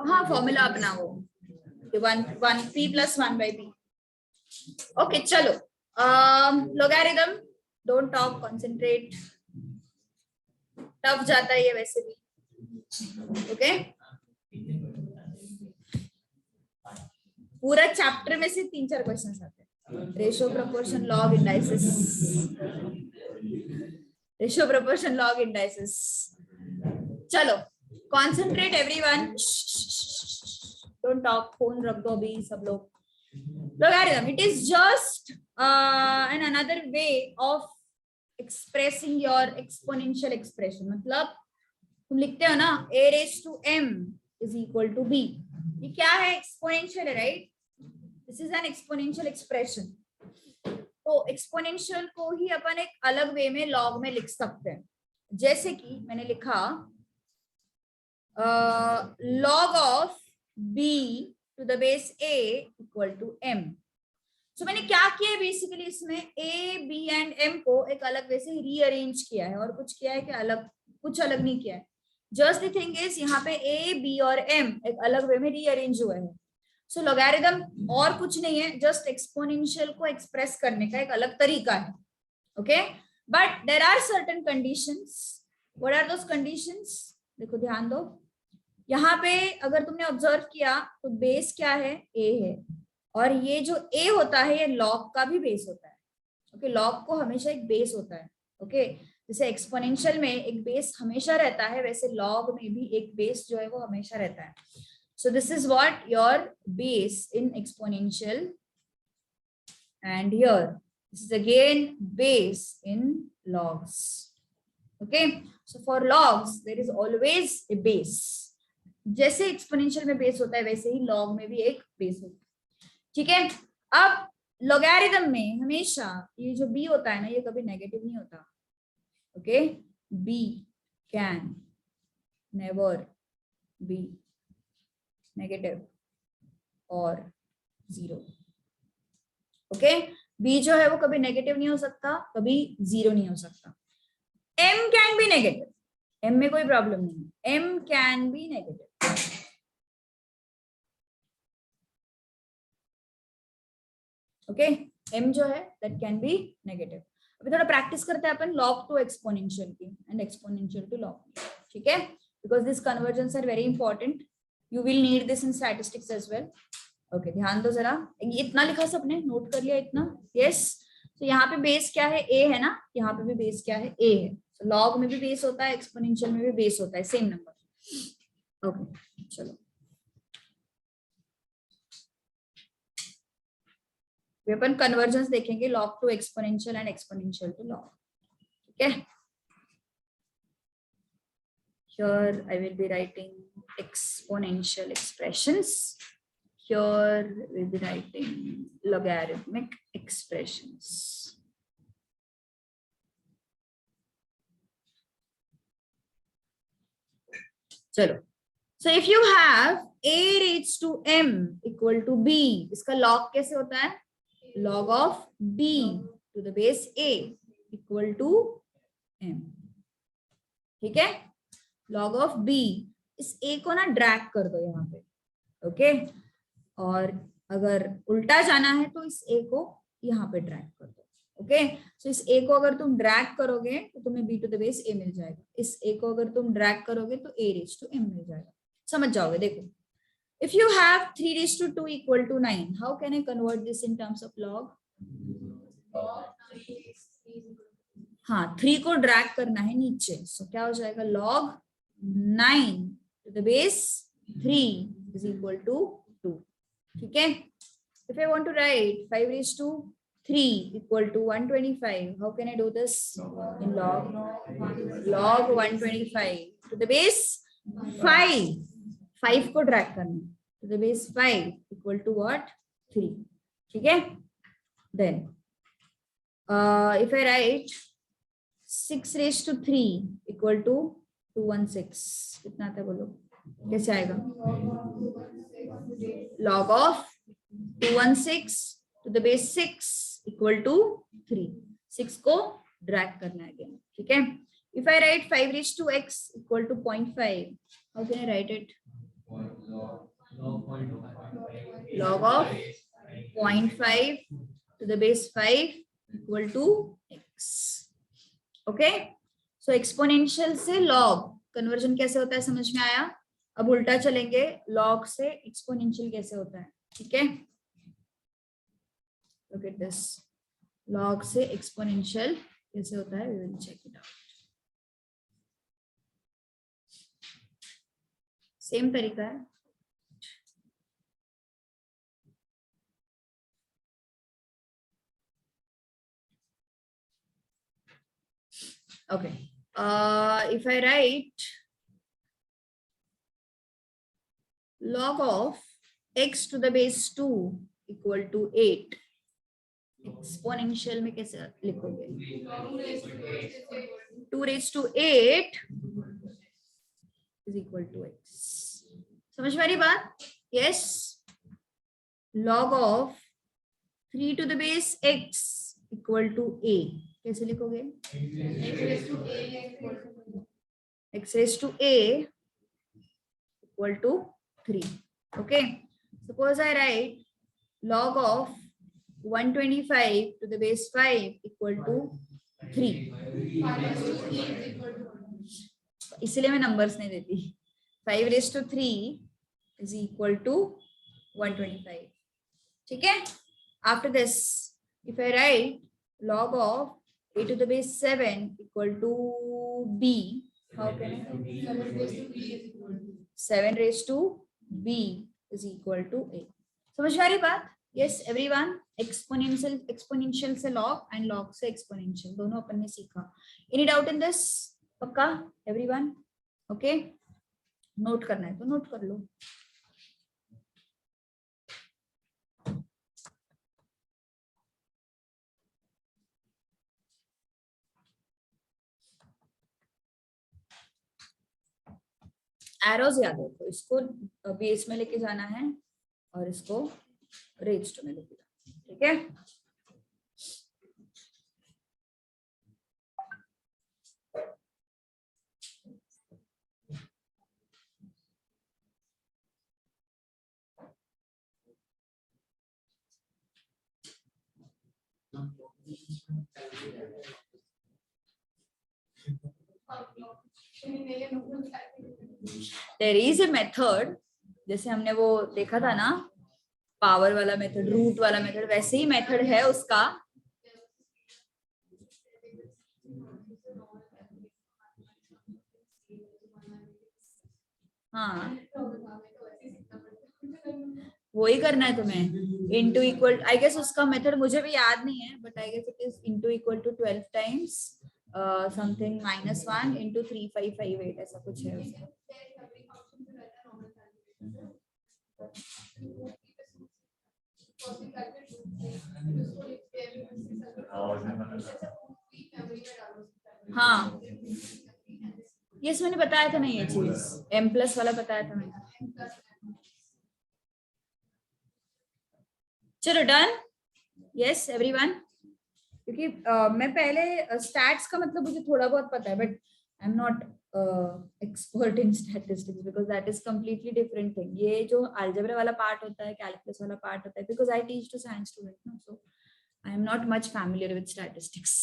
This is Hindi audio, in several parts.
हाँ फॉर्मूला अपना वो 1 p + 1 by p. ओके चलो logarithm don't talk concentrate. Tough जाता है ये वैसे भी. ओके पूरा चैप्टर में से 3-4 क्वेश्चन आते हैं. Ratio proportion log indices. Ratio proportion log indices. चलो concentrate everyone. Don't talk. Phone रख दो अभी सब लोग. Logarithm, it is just another way of expressing your exponential expression. मतलब तुम लिखते हो ना a raised to m is equal to b. ये क्या है? exponential है, right? This is an exponential expression. तो exponential को ही अपन एक अलग वे में log में लिख सकते हैं. जैसे कि मैंने लिखा log of b to the base a equal to m. So मैंने क्या किया है बेसिकली इसमें a, b एंड m को एक अलग वे से रीअरेंज किया है. और कुछ किया है कि अलग, कुछ अलग नहीं किया है. जस्ट द थिंग इज यहाँ पे a, b और m एक अलग वे में रीअरेंज हुए हैं. सो लॉगरिथम और कुछ नहीं है, जस्ट एक्सपोनेंशियल को एक्सप्रेस करने का एक अलग तरीका है. Okay but there are certain conditions. What are those conditions? देखो ध्यान दो. यहाँ पे अगर तुमने ऑब्जर्व किया तो बेस क्या है? a है. और ये जो a होता है ये log का भी बेस होता है. ओके log को हमेशा एक बेस होता है. ओके जैसे एक्सपोनेंशियल में एक बेस हमेशा रहता है, वैसे log में भी एक बेस जो है वो हमेशा रहता है. So this is what your base in exponential and here this is again base in logs. Okay so for logs there is always a base. जैसे एक्सपोनेंशियल में बेस होता है वैसे ही लॉग में भी एक बेस होता है. ठीक है. अब लॉगरिथम में हमेशा ये जो b होता है ना ये कभी नेगेटिव नहीं होता. Okay b can never be negative और 0. ओके b जो है वो कभी नेगेटिव नहीं हो सकता, कभी 0 नहीं हो सकता. m can be negative. m में कोई प्रॉब्लम नहीं है. m can be negative. Okay m जो है दैट कैन बी नेगेटिव. अभी थोड़ा प्रैक्टिस करते हैं अपन log टू एक्सपोनेंशियल की एंड एक्सपोनेंशियल टू log. ठीक है because this conversions are very important. You will need this in statistics as well. Okay ध्यान दो जरा. इतना लिखा सबने? नोट कर लिया इतना? यस. तो यहाँ पे बेस क्या है? a है ना. यहाँ पे भी बेस क्या है? a है. So, log में भी बेस होता है, एक्सपोनेंशियल में भी बेस होता है, सेम नंबर. ओके चलो अपन कन्वर्जेंस देखेंगे log to exponential and exponential to log. ठीक है. Here I will be writing exponential expressions. Here we'll be writing logarithmic expressions. चलो. So if you have a raised to m equal to b, इसका log कैसे होता है? log of b to the base a equal to m. ठीक है. log of b, इस a को ना ड्रैग कर दो यहाँ पे. ओके और अगर उल्टा जाना है तो इस a को यहाँ पे ड्रैग कर दो. ओके सो इस a को अगर तुम ड्रैग करोगे तो तुम्हें b to the base a मिल जाएगा. इस a को अगर तुम ड्रैग करोगे तो a raised to m मिल जाएगा. समझ जाओगे. देखो if you have 3 raised to 2 equal to 9, how can I convert this in terms of log? हाँ 3 को ड्रैग करना है नीचे. सो क्या हो जाएगा? log 9 to the base 3 is equal to 2. ठीक है. if I want to write 5 raised to 3 equal to 125, how can I do this in log? log 125 to the base 5. 5 को ड्रैग करना to the base 5 equal to what? 3. ठीक है. then if I write 6 raised to 3 equal to 216, कितना आता है बोलो? कैसे आएगा? log of 216 to the base 6 equal to 3. 6 को ड्रैग करना है again. ठीक है. if I write 5 raised to x equal to 0.5, how can I write it? log of 0.5 to the base 5 equal to x. Okay, so exponential से लॉग कन्वर्जन कैसे होता है समझ में आया. अब उल्टा चलेंगे, लॉग से एक्सपोनेंशियल कैसे होता है. ठीक है, लुक एट दिस, लॉग से एक्सपोनेंशियल कैसे होता है, we will check it out. Same तरीका है. Okay, if I write log of x to the base 2 equal to 8, exponential में कैसे लिखोगे? 2 raised to 8 is equal to x. समझ में आ रही बात? Yes. log of 3 to the base x equal to a, कैसे लिखोगे? x raised to a equal to 3. Okay, suppose I write log of 125 to the base 5 equal to 3. इसलिए मैं नंबर्स नहीं देती. 5 raised to 3 is equal to 125. ठीक है. After this, if I write log of a to the base 7 equal to b, how can I? 7 raised to b is equal to a. समझ आ रही बात? Yes, everyone. एक्सपोनेंशियल से लॉग एंड लॉग से एक्सपोनेंशियल दोनों अपन ने सीखा. Any doubt in this? पक्का एवरीवन? ओके, नोट करना है तो नोट कर लो. एरोज याद रखो, इसको बेस में लेके जाना है और इसको रेज्ड में लेके जाना. ठीक है, देयर इज अ मेथड. जैसे हमने वो देखा था ना, पावर वाला मेथड, रूट वाला मेथड, वैसे ही मेथड है उसका. हाँ, वही करना है तुम्हें. इनटू इक्वल, आई गेस उसका मेथड मुझे भी याद नहीं है, but I guess it is into equal to 12 times something -1 into 3558 ऐसा कुछ है उसका. हाँ, यस मैंने बताया था ना ये चीज, m+ वाला बताया था मैंने. चलो डन. यस एवरीवन, क्योंकि मैं पहले स्टैट्स का मतलब मुझे थोड़ा बहुत पता है, but I am not expert in statistics because that is completely different thing. ये जो अलजेब्रा वाला पार्ट होता है, कैलकुलस वाला पार्ट होता है, because I teach to science student ना, so I am not much familiar with statistics.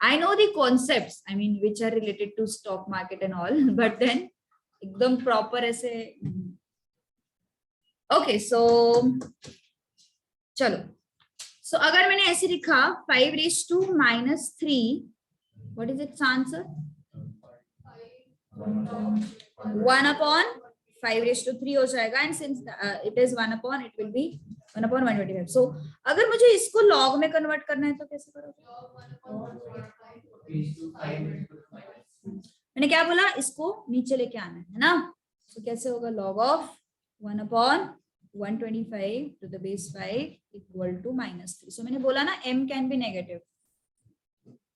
I know the concepts, I mean, which are related to stock market and all, but then एकदम proper ऐसे. Okay, so चलो. So अगर मैंने ऐसे लिखा 5 raised to -3, what is its answer? 1/5 raised to 3 हो जाएगा, and since it is 1/, it will be 1/125. So अगर मुझे इसको लॉग में कन्वर्ट करना है तो कैसे करोगे? मैंने क्या बोला, इसको नीचे लेके आना है ना. तो कैसे होगा? log of 1/125 to the base 5 equal to -3. So मैंने बोला ना, m can be negative,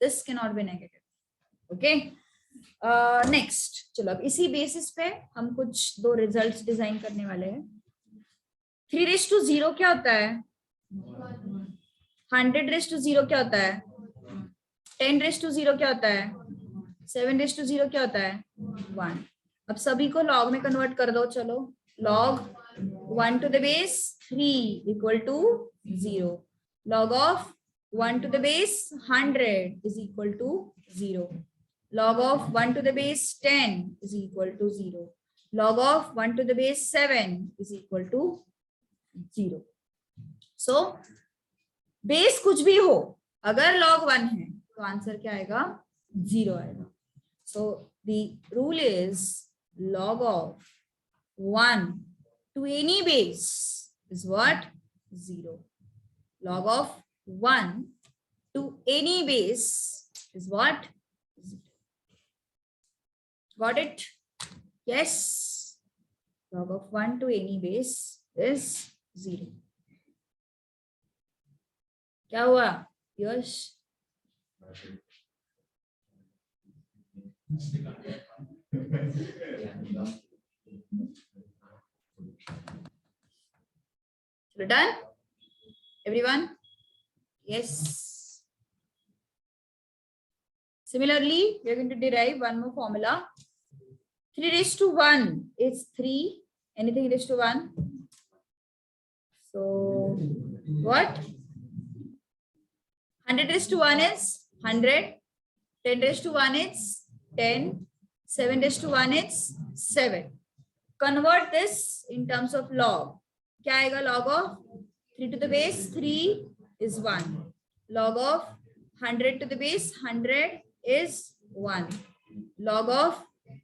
this cannot be negative. Okay, next. चलो अब इसी बेसिस पे हम कुछ दो रिजल्ट्स डिजाइन करने वाले हैं. 3 raised to 0 क्या होता है? 100 raised to 0 क्या होता है? 10 raised to 0 क्या होता है? 7 raised to 0 क्या होता है? 1. अब सभी को लॉग में कन्वर्ट कर दो, चलो log 1 to the base 3 equal to 0, log of 1 to the base 100 is equal to 0, log of 1 to the base 10 is equal to 0, log of 1 to the base 7 is equal to 0. So base कुछ भी हो, अगर log 1 है तो आंसर क्या आएगा? 0 आएगा. So the rule is log of 1 to any base is what? 0. Log of 1 to any base is what? 0. Got it? Yes. Log of 1 to any base is 0. क्या हुआ यश? Done? Everyone? Yes. Similarly, we are going to derive one more formula. 3 raised to 1 is 3. Anything raised to 1? So, what? 100 raised to 1 is 100. 10 raised to 1 is 10. 7 raised to 1 is 7. Convert this in terms of log. क्या आएगा? Log of 3 to the base 3 is 1. Log of 100 to the base 100 is 1. Log of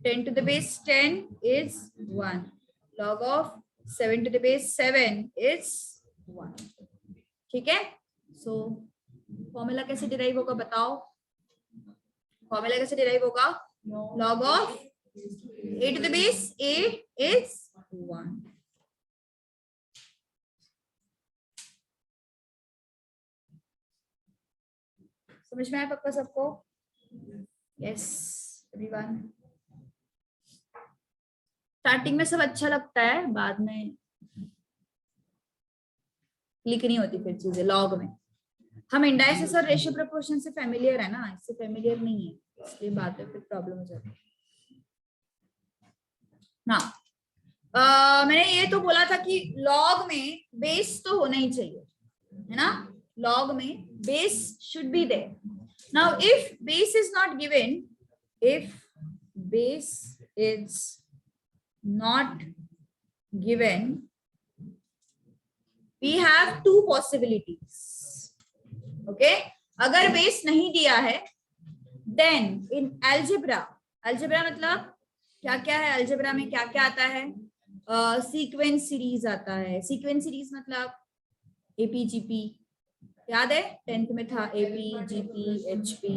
10 to the base 10 is 1. Log of 7 to the base 7 is 1. ठीक है? So फॉर्मूला कैसे डिराइव होगा बताओ? फॉर्मूला कैसे डिराइव होगा? Log of a to the base a is 1. समझ में आया पक्का सबको? Yes everyone. स्टार्टिंग में सब अच्छा लगता है, बाद में क्लिक नहीं होती फिर चीजें. लॉग में हम इंडाइसिस और रेशियो प्रोपोर्शन से फेमिलियर है ना, इससे फेमिलियर नहीं है, इसलिए बाद में फिर प्रॉब्लम हो जाती है ना. मैंने ये तो बोला था कि लॉग में बेस तो होना ही चाहिए, है ना. log में base should be there. Now if base is not given, if base is not given, we have two possibilities. Okay, अगर base नहीं दिया है then in algebra मतलब क्या क्या है? algebra में क्या क्या आता है? सीक्वेंस सीरीज आता है. सीक्वेंस सीरीज मतलब APGP, याद है 10th में था APGP HP,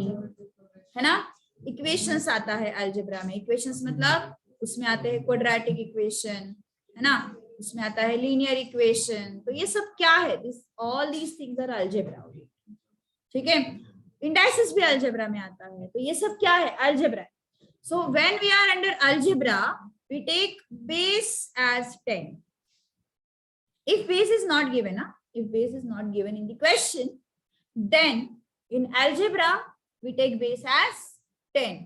है ना. इक्वेशंस आता है अलजेब्रा में. इक्वेशंस मतलब उसमें आते हैं क्वाड्रेटिक इक्वेशन, है ना, उसमें आता है लीनियर इक्वेशन. तो ये सब क्या है? This all these things are algebra. ठीक है. इंडाइसिस भी अलजेब्रा में आता है. तो ये सब क्या है? Algebra. So when we are under algebra we take base as 10. If base is not given ना, if base is not given in the question, then in algebra we take base as 10.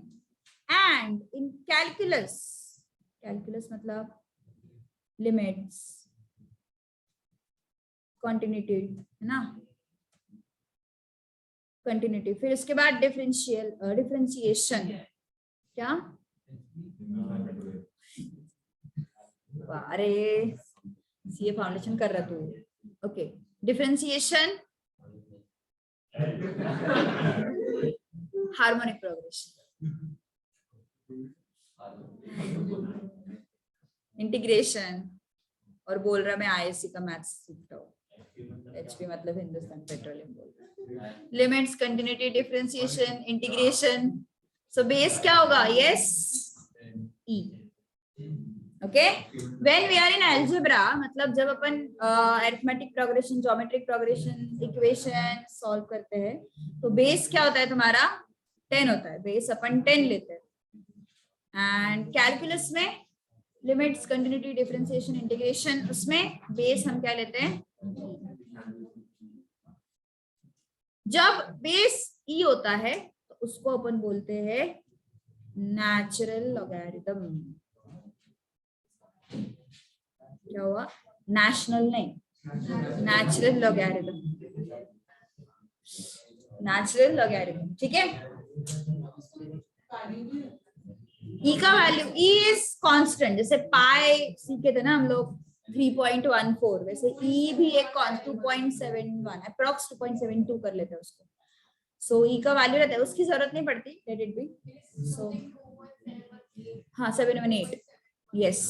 And in calculus मतलब limits, continuity, है ना, continuity. फिर उसके बाद differentiation. क्या? अरे सीए फाउंडेशन कर रहा तू. Okay, differentiation, harmonic progression, integration. और बोल रहा मैं ISC का मैथ्स सीखता हूँ. HP मतलब हिंदुस्तान पेट्रोलियम बोल रहा है. Limits, continuity, differentiation, integration. So base क्या होगा? Yes, E. Okay. When we are in algebra मतलब जब अपन arithmetic progression, geometric progression, equation solve करते हैं तो बेस क्या होता है तुम्हारा? 10 होता है. बेस अपन 10 लेते हैं. एंड कैलकुलस में लिमिट्स, कंटिन्यूटी, डिफरेंशिएशन, इंटीग्रेशन, उसमें बेस हम क्या लेते हैं? जब बेस E होता है तो उसको अपन बोलते हैं नेचुरल लॉगरिथम. क्या हुआ? नेशनल नहीं, नेचुरल लॉगरिथम, नेचुरल लॉगरिथम। ठीक है, ई का वैल्यू, ई इज कांस्टेंट, जैसे पाई सीखे थे ना हम लोग 3.14, वैसे ई भी एक 2.71 अप्रॉक्स 2.72 कर लेते हैं उसको। सो ई का वैल्यू रहता है, उसकी जरूरत नहीं पड़ती, लेट इट बी। सो हाँ 718, yes,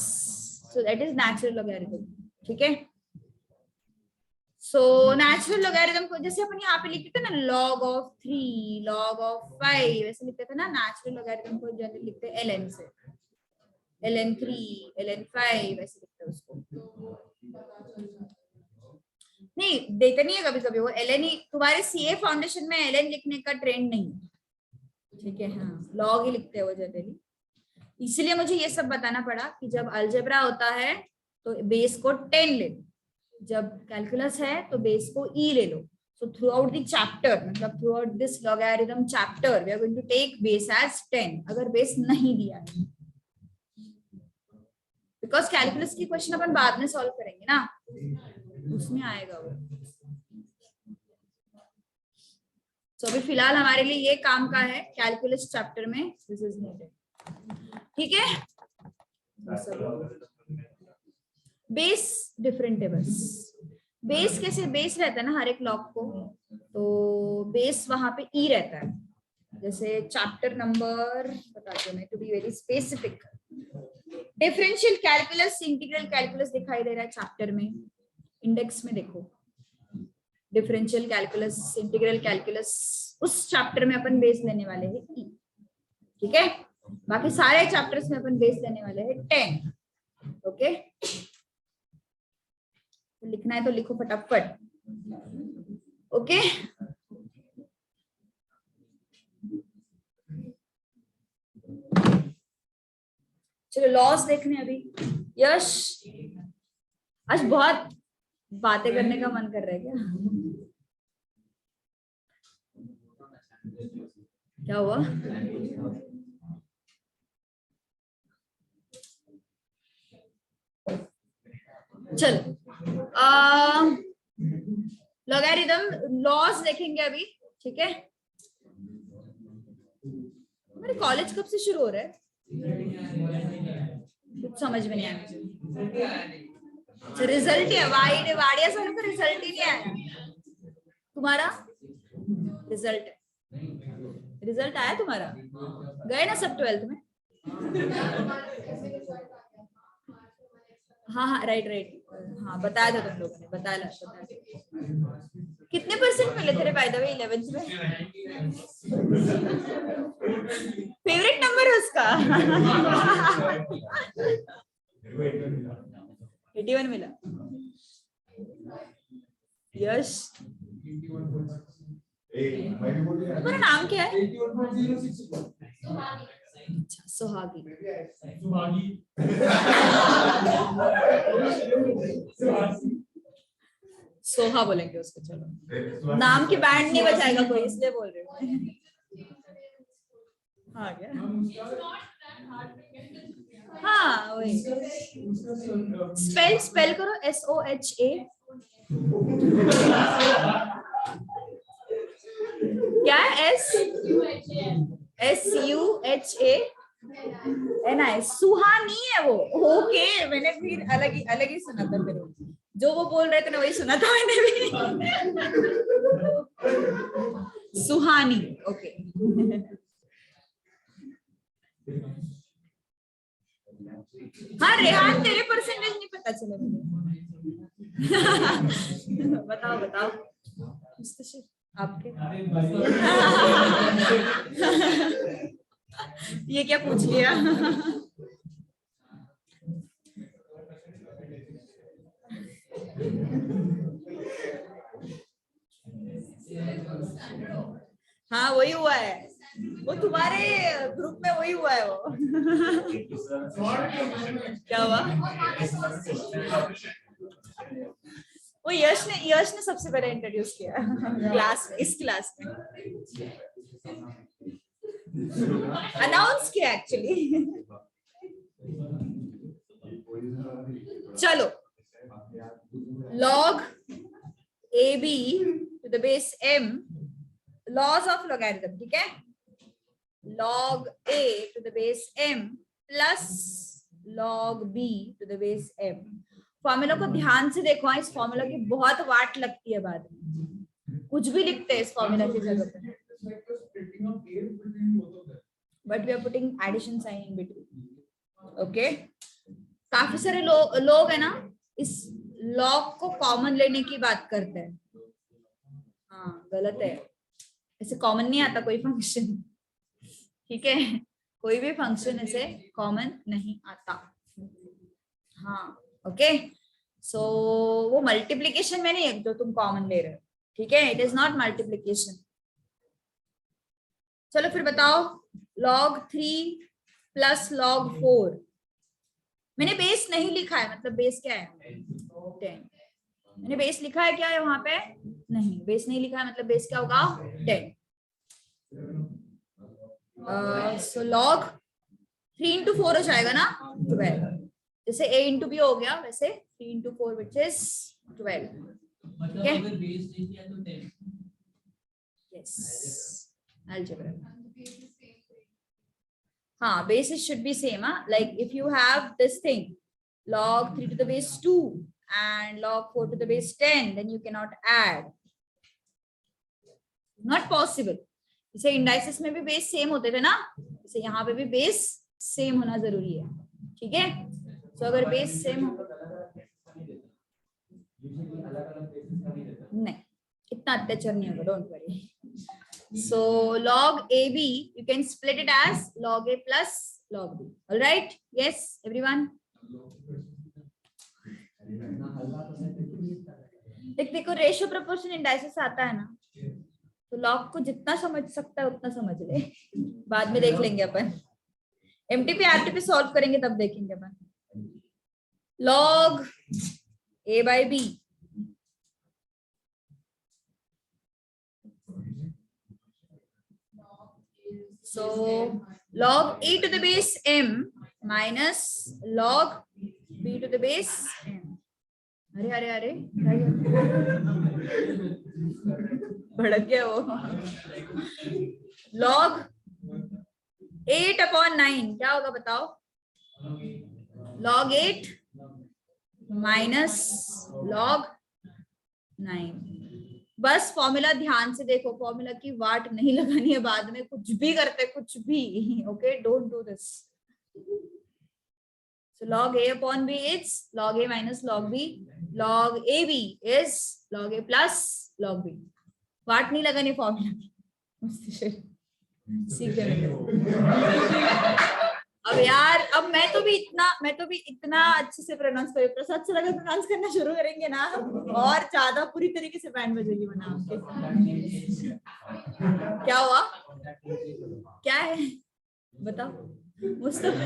so that is natural logarithm. ठीक है, सो नेचुरल लॉगरिथम को जैसे अपन यहाँ पे लिखते थे ना log of 3, log of 5, वैसे लिखते थे ना, नेचुरल लॉगरिथम को जनरली लिखते हैं ln से, ln 3, ln 5 ऐसे लिखते हैं उसको। नहीं देते नहीं है कभी कभी वो ln ही, तुम्हारे सीए फाउंडेशन में ln लिखने का ट्रेंड नहीं है, ठीक है, हाँ log ही लिखते हैं वो जनरली। इसलिए मुझे ये सब बताना पड़ा कि जब अलजेब्रा होता है तो बेस को 10 ले लो, जब कैलकुलस है तो बेस को ई ले लो। So throughout the chapter, मतलब throughout this logarithm chapter we are going to take base as 10 अगर बेस नहीं दिया है, बिकॉज कैलकुलस की क्वेश्चन अपन बाद में सॉल्व करेंगे ना, उसमें आएगा वो। तो अभी फिलहाल हमारे लिए ये काम का है कैलकुलस चैप्टर में, दिस इज नीडेड। ठीक है, बेस डिफरेंट है बस। बेस कैसे, बेस रहता है ना हर एक लॉग को, तो बेस वहां पे ई रहता है। जैसे चैप्टर नंबर बताती हूँ मैं, to be very specific, differential calculus, integral calculus दिखाई दे रहा है चैप्टर में, इंडेक्स में देखो, डिफरेंशियल कैलकुलस, इंटीग्रल कैलकुलस, उस चैप्टर में अपन बेस लेने वाले हैं ई। ठीक है, बाकी सारे चैप्टर्स में अपन बेस लेने वाले हैं 10। ओके, तो लिखना है तो लिखो फटाफट। ओके, चलो लॉस देखने अभी। यश, आज बहुत बातें करने का मन कर रहा है क्या? क्या हुआ? चलो लॉगरिथम लॉस देखेंगे अभी। ठीक है, हमारे कॉलेज कब से शुरू हो रहा है? कुछ समझ में नहीं आया मुझे। रिजल्ट है, वाड़िया सालों का रिजल्ट ही नहीं आया। तुम्हारा रिजल्ट है, रिजल्ट आया तुम्हारा? गए ना सब 12th में? हाँ हाँ राइट राइट, हाँ बताया था तुम लोगों ने, बताया। कितने परसेंट मिले तेरे बाय द वे 11th में? फेवरेट नंबर है उसका? 81 मिला। यश, तुम्हारा नाम क्या है? अच्छा, सुहागी। सोहा बोलेंगे उसको, चलो नाम की बैंड नहीं बजाएगा कोई, इसलिए बोल रही हूँ। हाँ क्या? हाँ वही, स्पेल करो SOHA। क्या है? SUHA सुहानी है वो। ओके, मैंने फिर अलग ही सुना था, फिर जो वो बोल रहे थे ना वही सुना था मैंने भी। सुहानी, ओके। हाँ रेहान, तेरे परसेंटेज नहीं पता चला मुझे। बताओ बताओ आपके। ये क्या पूछ लिया? हाँ वही हुआ है, वो तुम्हारे ग्रुप में वही हुआ है वो। क्या हुआ? वो यश ने सबसे पहले इंट्रोड्यूस किया क्लास में, इस क्लास में अनाउंस किया एक्चुअली। चलो, log AB to the base m, laws of logarithm, ठीक है, log A to the base m plus log B to the base m। Formula को ध्यान से देखो, इस फॉर्मूला की बहुत वाट लगती है बाद में, कुछ भी लिखते हैं इस फॉर्मूला की जगह पे, but we are putting addition sign in between. Okay, काफी सारे लोग है ना इस लॉग को कॉमन लेने की बात करते हैं, हाँ गलत है, ऐसे कॉमन नहीं आता कोई फंक्शन, ठीक है, कोई भी फंक्शन ऐसे कॉमन नहीं आता। हाँ ओके, सो वो मल्टीप्लीकेशन में नहीं है जो तुम कॉमन ले रहे हो, ठीक है, इट इज नॉट मल्टीप्लीकेशन। चलो फिर बताओ, log 3 प्लस log 4, मैंने बेस नहीं लिखा है, मतलब बेस क्या है 10, मैंने बेस लिखा है क्या है वहां पे, नहीं बेस नहीं लिखा है, मतलब बेस क्या होगा 10। सो log 3 into 4 हो जाएगा ना 12, जैसे a into b हो गया वैसे 3 into 4 which is 12, ठीक है, yes algebra, हाँ basis should be same, like if you have this thing log 3 to the base 2 and log 4 to the base 10, then you cannot add, not possible। जैसे इंडाइसिस में भी बेस सेम होते थे ना, जैसे यहाँ पे भी बेस सेम होना जरूरी है, ठीक है, तो अगर बेस सेम हो, नहीं इतना अत्याचार नहीं होगा, don't worry. So log AB you can split it as log A plus log B, all right, yes everyone। देखो रेशियो प्रोपोर्शन इंडाइसिस आता है ना, तो लॉग को जितना समझ सकता है उतना समझ ले, बाद में देख लेंगे अपन, एमटीपी आरटीपी सॉल्व करेंगे तब देखेंगे अपन। log A by B, so log A to the base m minus log B to the base m, अरे अरे अरे भड़क गया वो, log 8/9 क्या होगा बताओ, log 8 minus log 9। बस फॉर्मूला ध्यान से देखो, फॉर्मूला की वाट नहीं लगानी है, बाद में कुछ भी करते कुछ भी, okay don't do this. So log A upon B is log A minus log B, log AB is log A plus log B, वाट नहीं लगानी फॉर्मूला की, सीख गए। अब यार अब मैं तो भी इतना अच्छे से प्रोनाउंस कर, प्रसाद से अगर प्रोनाउंस करना शुरू करेंगे ना और ज्यादा पूरी तरीके से बैंड बजेगी बना आपके। क्या हुआ, क्या है बताओ मुस्तफा,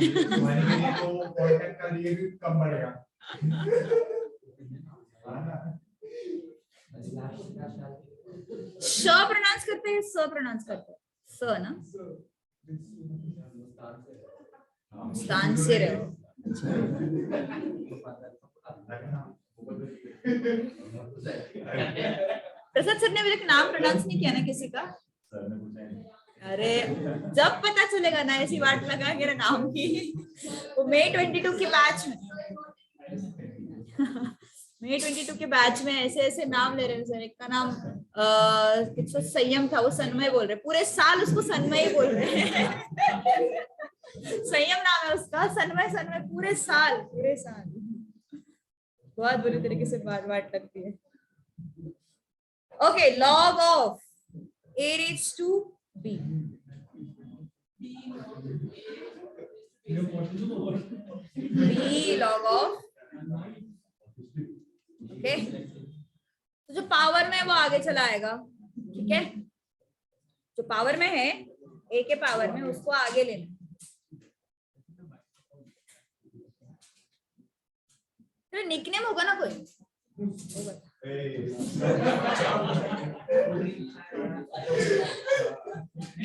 श प्रोनाउंस करते हैं, स प्रोनाउंस करते हैं, स ना मुस्तान से रहो। प्रसाद सर ने अभी तक नाम प्रोनाउंस नहीं किया ना किसी का, अरे जब पता चलेगा ना ऐसी बात लगाएंगे ना नाम की, वो May 22 के बैच में May 22 के बैच में ऐसे ऐसे नाम ले रहे हैं सर, एक का नाम संयम था, वो सन्मय बोल रहे, पूरे साल उसको सन्मय ही बोल रहे हैं संयम नाम है उसका, सन्मय सन्मय पूरे साल बहुत बुरी तरीके से बात लगती है। Okay, log of A raised to B, B log of, okay, तो जो पावर में है वो आगे चला आएगा, ठीक है, जो पावर में है A के पावर में उसको आगे लेना, तो निकनेम होगा ना कोई,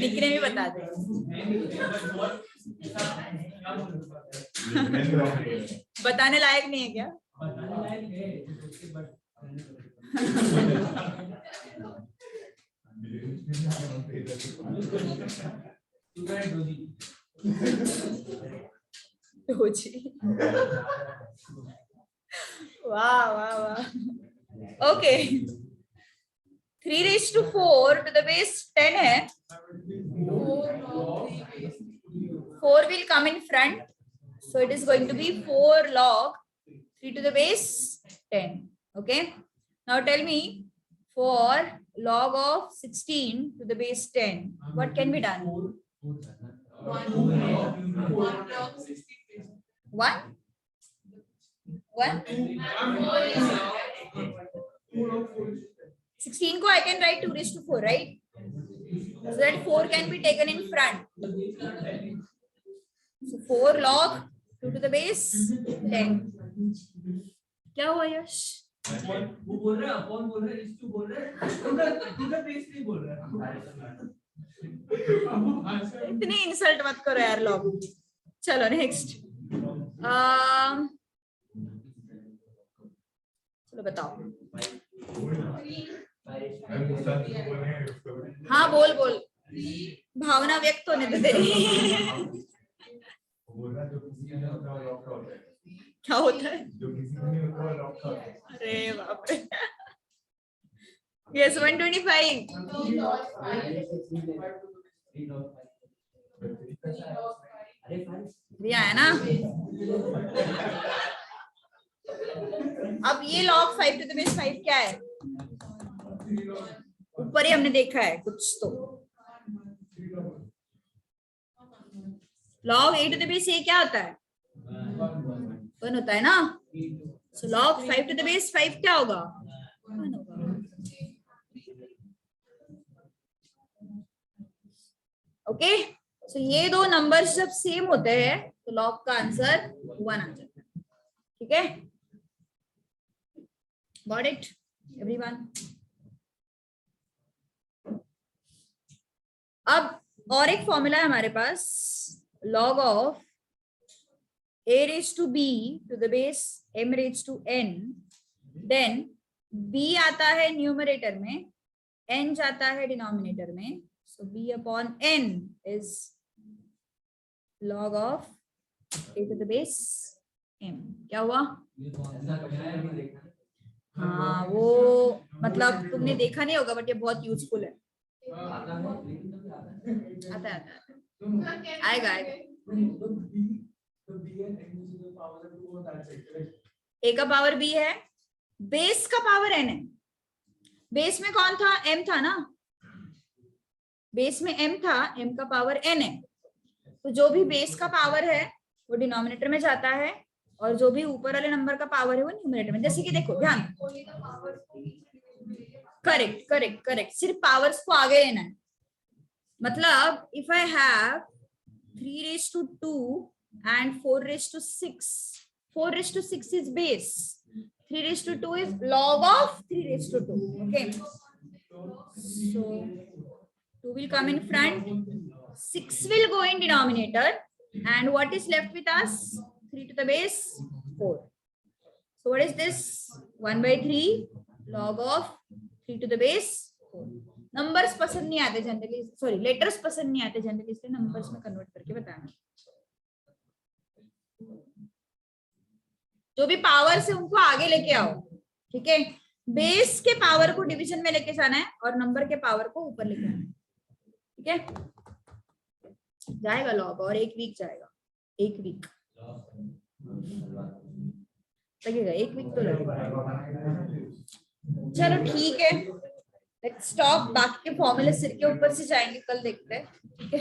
निकनेम ही बता दे बताने लायक नहीं है क्या, वाह वाह वाह. ओके, 3⁴ to the base 10 है. 4 will come in front, so it is going to be 4 log 3 to the base 10. Okay, now tell me, for log of 16 to the base 10, what can be done? 1 16 को I can write 2⁴, right? So that 4 can be taken in front. So 4 log 2 to the base 10. क्या हुआ यश? वो बोल रहा है, कौन बोल रहा है? इस बोल रहा है, उधर बेस नहीं बोल रहा है. इतनी इंसल्ट मत करो यार लोग. चलो नेक्स्ट. चलो बताओ. हाँ बोल बोल, भावना व्यक्त होने दे. क्या होता है? अरे बाप रे. Yes, 125. दिया है ना. अब ये log 5 to the base 5 क्या है? ऊपर ही हमने देखा है कुछ तो. log 8 to the base a क्या होता है? 1 होता है ना. So log 5 to the base 5 क्या होगा? 1 होगा. ओके, सो ये दो नंबर्स जब सेम होते हैं तो log का आंसर 1 आ जाता है. ठीक है, गॉट इट एवरीवन? अब और एक फॉर्मूला है हमारे पास, log of a raised to b to the base m raised to n, then b आता है न्यूमरेटर में, n जाता है डिनोमिनेटर में. So b upon n is log of a to the base m. क्या हुआ? हाँ वो मतलब तुमने देखा नहीं होगा, बट ये बहुत यूजफुल है. आता है आएगा आएगा. a का पावर b है, बेस का पावर n है. बेस में कौन था? m था ना. बेस में m था, m का पावर n है. तो जो भी बेस का पावर है वो डिनोमिनेटर में जाता है, और जो भी ऊपर वाले नंबर का पावर है वो न्यूमरेटर में. जैसे कि देखो ध्यान, करेक्ट करेक्ट करेक्ट, सिर्फ पावर्स को आगे लेना है. मतलब if I have 3⁴ and 4�6, 4�6 is base, 3⁴ is log of 3⁴. Okay, so 2 will come in front, 6 will go in denominator, and what is left with us? 3 to the base 4. So what is this? 1/3 log of 3 to the base 4. Numbers पसंद नहीं आते जनरली, सॉरी लेटर्स पसंद नहीं आते जनरली, इसलिए नंबर्स में कन्वर्ट करके बताना. जो भी पावर से उनको आगे लेके आओ. ठीक है, बेस के पावर को डिवीजन में लेके जाना है और नंबर के पावर को ऊपर लेके आना है. ठीक है, जाएगा लॉग, और 1 वीक जाएगा. 1 वीक लगेगा, 1 वीक तो लगेगा. चलो ठीक है, लेट्स स्टॉप. बाकी के फॉर्मूले सिर के ऊपर से जाएंगे, कल देखते हैं. ठीक है.